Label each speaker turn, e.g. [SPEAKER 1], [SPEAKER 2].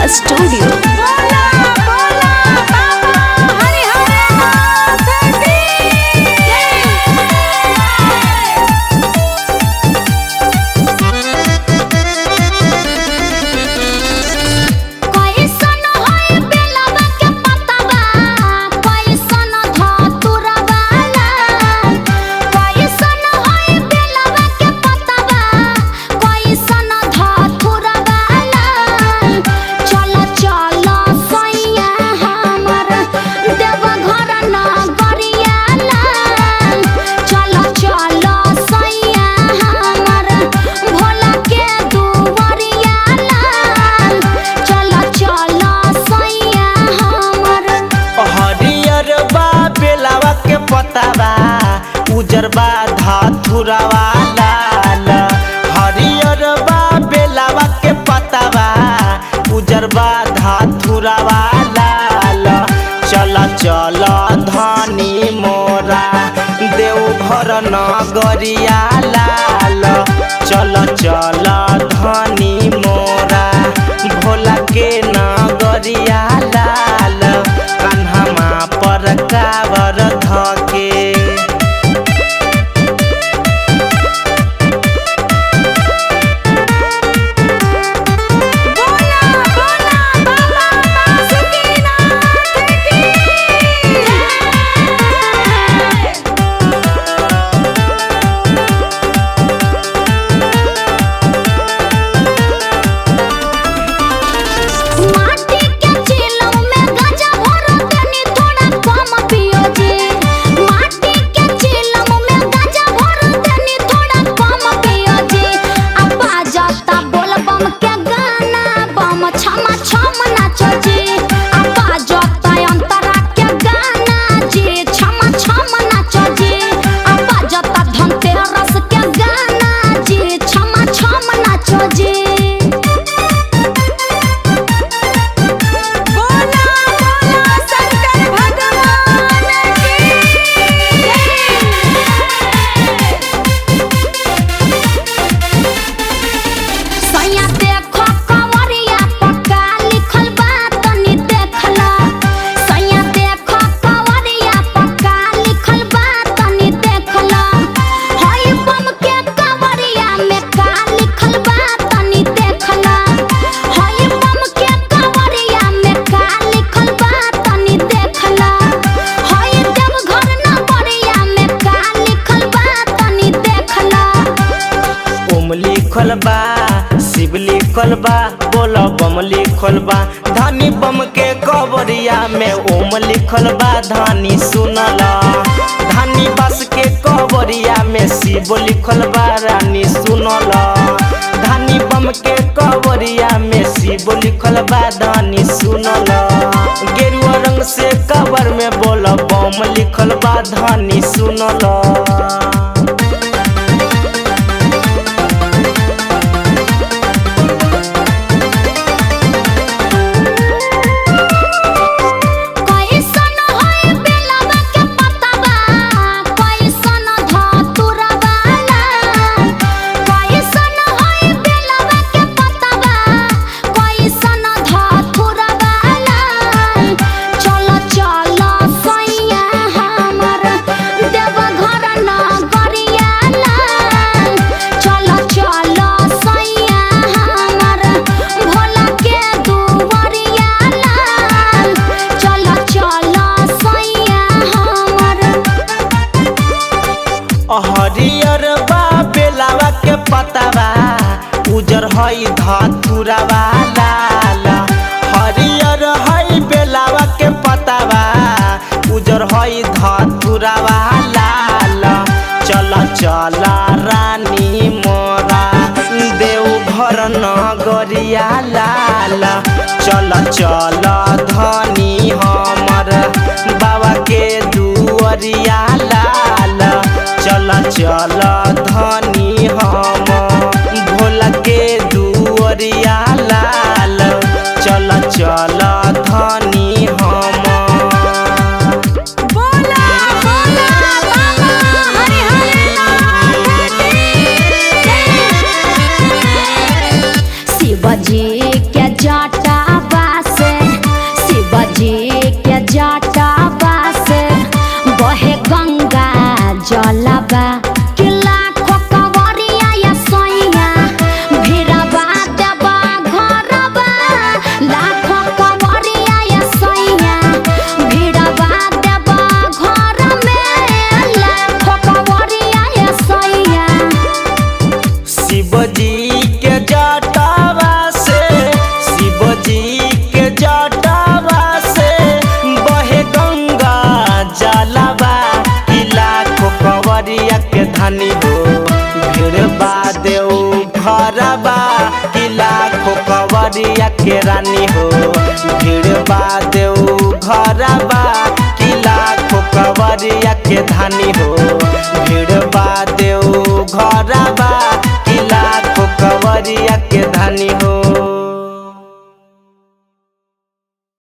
[SPEAKER 1] Studio.
[SPEAKER 2] उजर बा धाथुरवा लाल, हरियर बा बेलावा के पतावा, उजर बा धाथुरवा लाल। चल चल धनी मोरा देवघर नगरिया लाल, चल चल धनी मोरा भोला के नगरिया लाल। कान्हा पर कावर धके लिखल बा, शिव लिखल बा, बोल बम लिखल बा। धनी बम के कवरिया में ओम लिखल बा, धनी सुनला। धनी बस के कवरिया में शिव लिखल बा, रानी सुनला। धनी बम के कवरिया में शिव लिखल बा, धनी सुनला। गेरुआ रंग से कवर में बोल बम लिखल बा, धनी सुनला। हरियर बा बेलावा के पतावा, उजर हई धाथुरवा लाल। हरियर हई बेलावा के पतावा, उजर हई धाथुरवा लाल। चल चल रानी मोरा देवघर नगरिया लाल, चल चल धनी हमर बाबा के दुअरिया लाल। चल चल धनी हम भोला के दुअरिया लाल, चल चल धनी हम।
[SPEAKER 1] बोला बोला बाबा हरि हरि नाथ की। शिवजी के जटा
[SPEAKER 2] कवरिया के रानी हो। भीड़ बा देऊ घरबा कि लाखों कवरिया के धानी हो। भीड़ बा देऊ घरबा